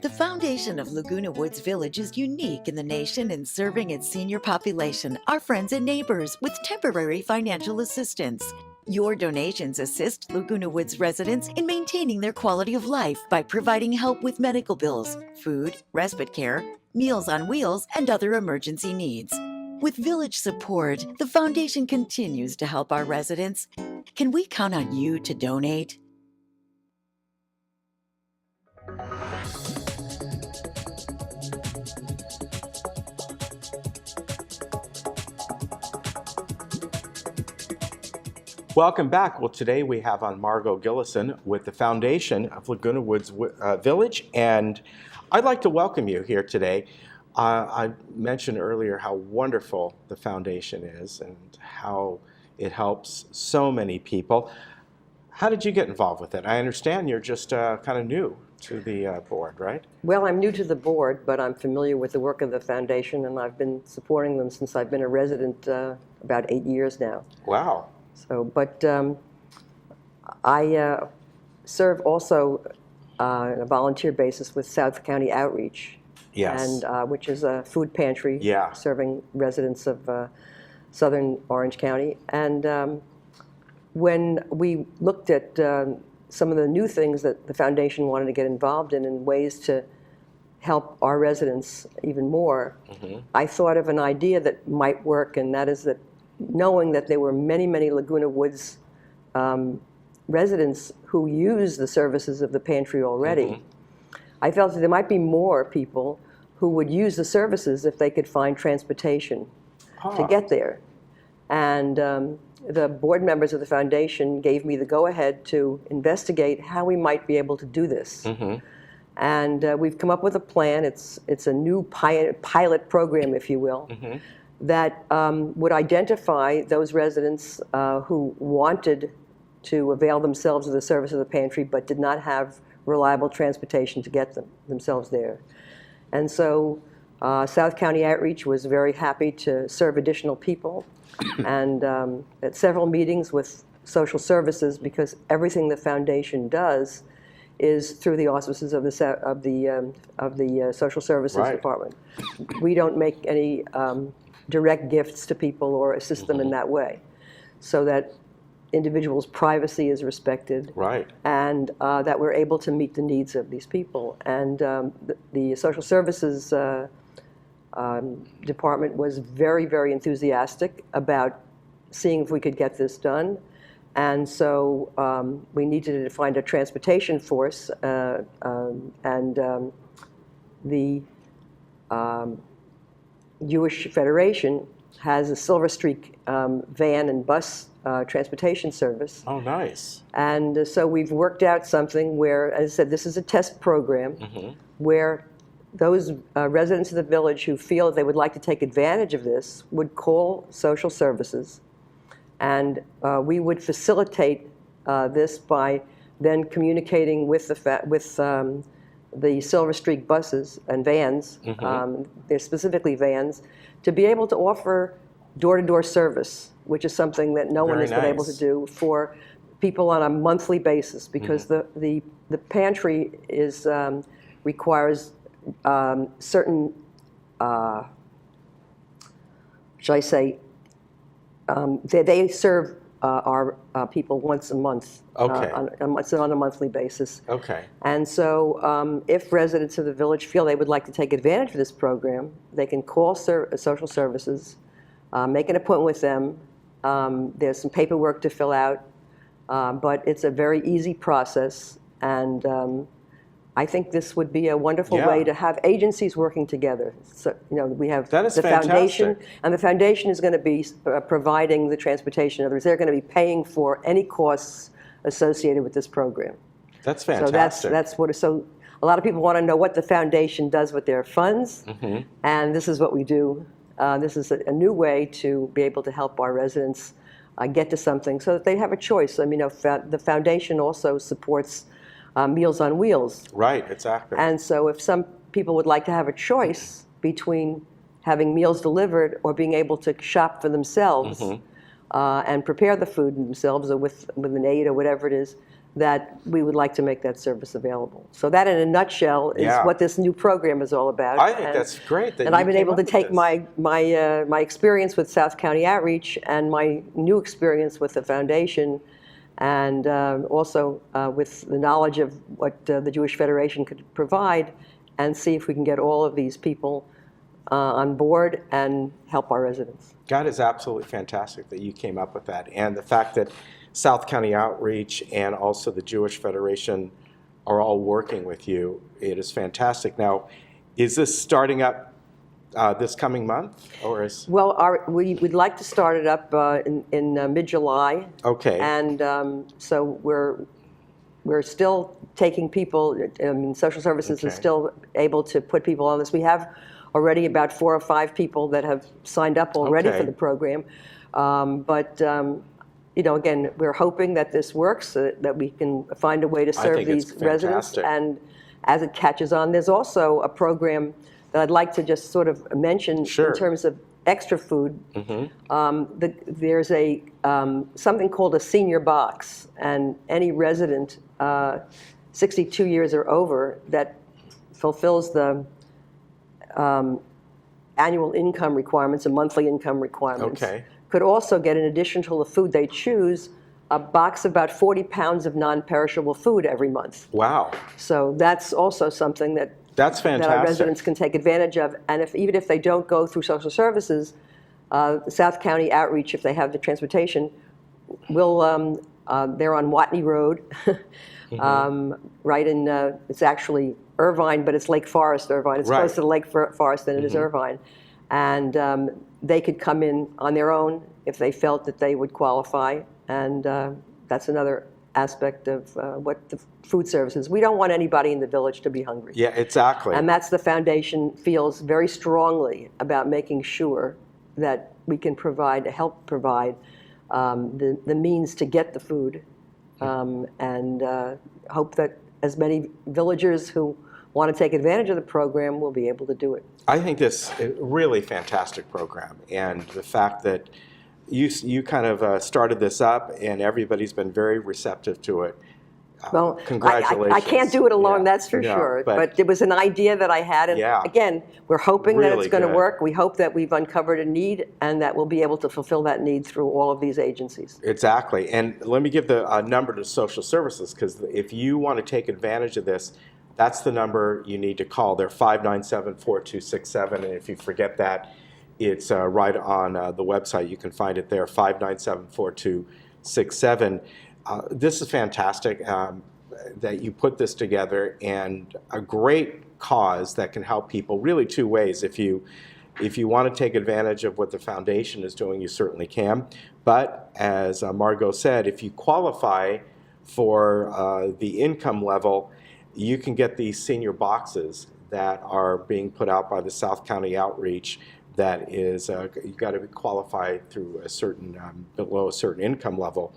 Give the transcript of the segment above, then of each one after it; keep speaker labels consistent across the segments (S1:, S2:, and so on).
S1: The foundation of Laguna Woods Village is unique in the nation in serving its senior population, our friends and neighbors, with temporary financial assistance. Your donations assist Laguna Woods residents in maintaining their quality of life by providing help with medical bills, food, respite care, Meals on Wheels, and other emergency needs. With village support, the foundation continues to help our residents. Can we count on you to donate?
S2: Welcome back. Well, today we have on Margot Gillison with the foundation of Laguna Woods Village, and I'd like to welcome you here today. I mentioned earlier how wonderful the foundation is and how it helps so many people. How did you get involved with it? I understand you're just kind of new to the board, right?
S3: Well, I'm new to the board, but I'm familiar with the work of the foundation, and I've been supporting them since I've been a resident about 8 years now.
S2: Wow.
S3: So, but I serve also on a volunteer basis with South County Outreach,
S2: Yes.
S3: and which is a food pantry serving residents of southern Orange County. And when we looked at some of the new things that the foundation wanted to get involved in and ways to help our residents even more, I thought of an idea that might work, and that is that knowing that there were many, many Laguna Woods residents who use the services of the pantry already, I felt that there might be more people who would use the services if they could find transportation to get there. And the board members of the foundation gave me the go-ahead to investigate how we might be able to do this. And we've come up with a plan. It's a new pilot program, if you will, that would identify those residents who wanted to avail themselves of the service of the pantry but did not have reliable transportation to get themselves there. And so South County Outreach was very happy to serve additional people, and at several meetings with social services, because everything the foundation does is through the auspices of the social services department. We don't make any direct gifts to people or assist them in that way, so that individuals' privacy is respected, and that we're able to meet the needs of these people. And the social services department was very, very enthusiastic about seeing if we could get this done. And so we needed to find a transportation force, and the Jewish Federation has a Silver Streak van and bus transportation service.
S2: Oh, nice.
S3: And so we've worked out something where, as I said, this is a test program where those residents of the village who feel that they would like to take advantage of this would call social services, and we would facilitate this by then communicating with the Silver Streak buses and vans, they're specifically vans, to be able to offer door-to-door service, which is something that no one has been able to do for people on a monthly basis, because the pantry is requires certain, shall I say, they serve our people once a month, on a monthly basis. And so if residents of the village feel they would like to take advantage of this program, they can call social services, make an appointment with them. There's some paperwork to fill out, but it's a very easy process, and I think this would be a wonderful way to have agencies working together. So, we have the foundation, and the foundation is going to be providing the transportation. In other words, they're going to be paying for any costs associated with this program.
S2: That's fantastic.
S3: So that's what. So a lot of people want to know what the foundation does with their funds, and this is what we do. This is a new way to be able to help our residents get to something, so that they have a choice. I mean, the foundation also supports Meals on Wheels.
S2: Right, exactly.
S3: And so if some people would like to have a choice between having meals delivered or being able to shop for themselves and prepare the food themselves, or with an aid or whatever it is, that we would like to make that service available. So that, in a nutshell, is
S2: Yeah.
S3: what this new program is all about.
S2: I think that's great that
S3: And
S2: you
S3: I've been
S2: came
S3: able
S2: up
S3: to
S2: with
S3: take
S2: this.
S3: my experience with South County Outreach and my new experience with the foundation, and also with the knowledge of what the Jewish Federation could provide, and see if we can get all of these people on board and help our residents.
S2: God, is absolutely fantastic that you came up with that. And the fact that South County Outreach and also the Jewish Federation are all working with you, it is fantastic. Now, is this starting up this coming month, or is?
S3: Well, we'd like to start it up in mid-July.
S2: Okay.
S3: And so we're still taking people. Social services is
S2: Okay.
S3: still able to put people on this. We have already about 4 or 5 people that have signed up already
S2: Okay.
S3: for the program. But again, we're hoping that this works, that we can find a way to serve
S2: think it's
S3: these residents.
S2: fantastic.
S3: And as it catches on, there's also a program that I'd like to just sort of mention
S2: Sure.
S3: in terms of extra food. There's something called a senior box, and any resident 62 years or over that fulfills the annual income requirements and monthly income requirements
S2: Okay.
S3: could also get, in addition to the food they choose, a box of about 40 pounds of non-perishable food every month.
S2: Wow.
S3: So that's also something that
S2: That's
S3: that our
S2: fantastic.
S3: residents can take advantage of. And even if they don't go through social services, South County Outreach, if they have the transportation, they're on Watney Road, right in, it's actually Irvine, but it's Lake Forest, Irvine. It's
S2: Right.
S3: closer to Lake Forest than it is Irvine. And they could come in on their own if they felt that they would qualify. And that's another aspect of what the food services. We don't want anybody in the village to be hungry.
S2: Yeah, exactly.
S3: And that's the foundation feels very strongly about making sure that we can help provide the means to get the food, and hope that as many villagers who want to take advantage of the program will be able to do it.
S2: I think this is a really fantastic program, and the fact that you kind of started this up, and everybody's been very receptive to it.
S3: Well,
S2: Congratulations.
S3: I can't do it alone,
S2: Yeah.
S3: that's for
S2: No,
S3: sure.
S2: but-
S3: But it was an idea that I had, and
S2: Yeah.
S3: again, we're hoping that
S2: Really
S3: it's going to
S2: good.
S3: work. We hope that we've uncovered a need, and that we'll be able to fulfill that need through all of these agencies.
S2: Exactly. And let me give the number to social services, because if you want to take advantage of this, that's the number you need to call. They're 597-4267, and if you forget that, it's right on the website. You can find it there, 597-4267. This is fantastic that you put this together, and a great cause that can help people really 2 ways. If you want to take advantage of what the foundation is doing, you certainly can. But as Margot said, if you qualify for the income level, you can get these senior boxes that are being put out by the South County Outreach. That is, you've got to qualify through a certain, below a certain income level.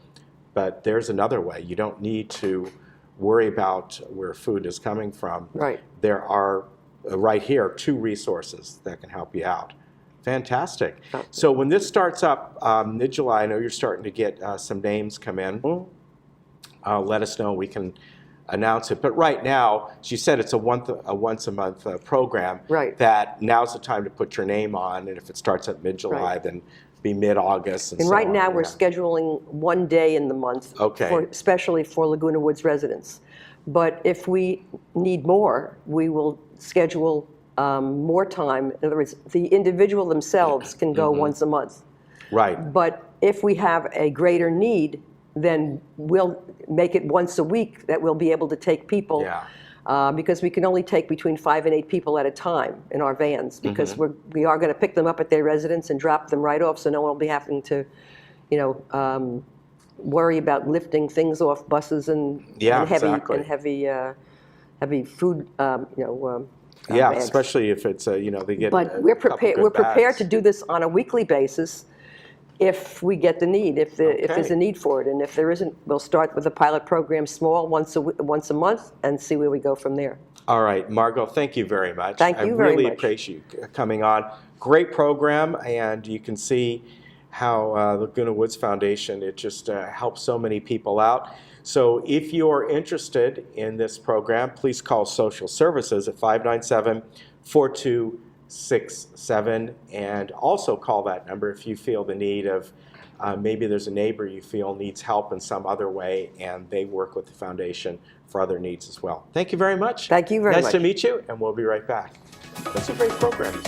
S2: But there's another way. You don't need to worry about where food is coming from.
S3: Right.
S2: There are, right here, 2 resources that can help you out. Fantastic. So when this starts up mid-July, I know you're starting to get some names come in. Let us know. We can announce it. But right now, she said it's a once a month program.
S3: Right.
S2: That now's the time to put your name on, and if it starts at mid-July,
S3: Right.
S2: then be mid-August.
S3: And
S2: so
S3: right
S2: on.
S3: now, we're
S2: Yeah.
S3: scheduling 1 day in the month,
S2: Okay.
S3: especially for Laguna Woods residents. But if we need more, we will schedule more time. In other words, the individual themselves can go once a month.
S2: Right.
S3: But if we have a greater need, then we'll make it once a week that we'll be able to take people.
S2: Yeah.
S3: Because we can only take between 5 and 8 people at a time in our vans, because we are going to pick them up at their residence and drop them right off, so no one will be having to, worry about lifting things off buses and,
S2: Yeah,
S3: and heavy
S2: exactly.
S3: and heavy food,
S2: Yeah,
S3: bags.
S2: especially if it's they get.
S3: But
S2: a
S3: we're
S2: couple
S3: prepared.
S2: good
S3: We're prepared
S2: bags.
S3: to do this on a weekly basis, if we get the need, if there's
S2: Okay.
S3: a need for it, and if there isn't, we'll start with the pilot program small, once a month, and see where we go from there.
S2: All right, Margot, thank you very much.
S3: Thank you very
S2: I really
S3: much.
S2: appreciate you coming on. Great program, and you can see how Laguna Woods Foundation, it just helps so many people out. So if you're interested in this program, please call social services at 597-4267, and also call that number if you feel the need of maybe there's a neighbor you feel needs help in some other way, and they work with the foundation for other needs as well. Thank you very much.
S3: Thank you very much.
S2: Nice to meet you, and we'll be right back. That's a great program.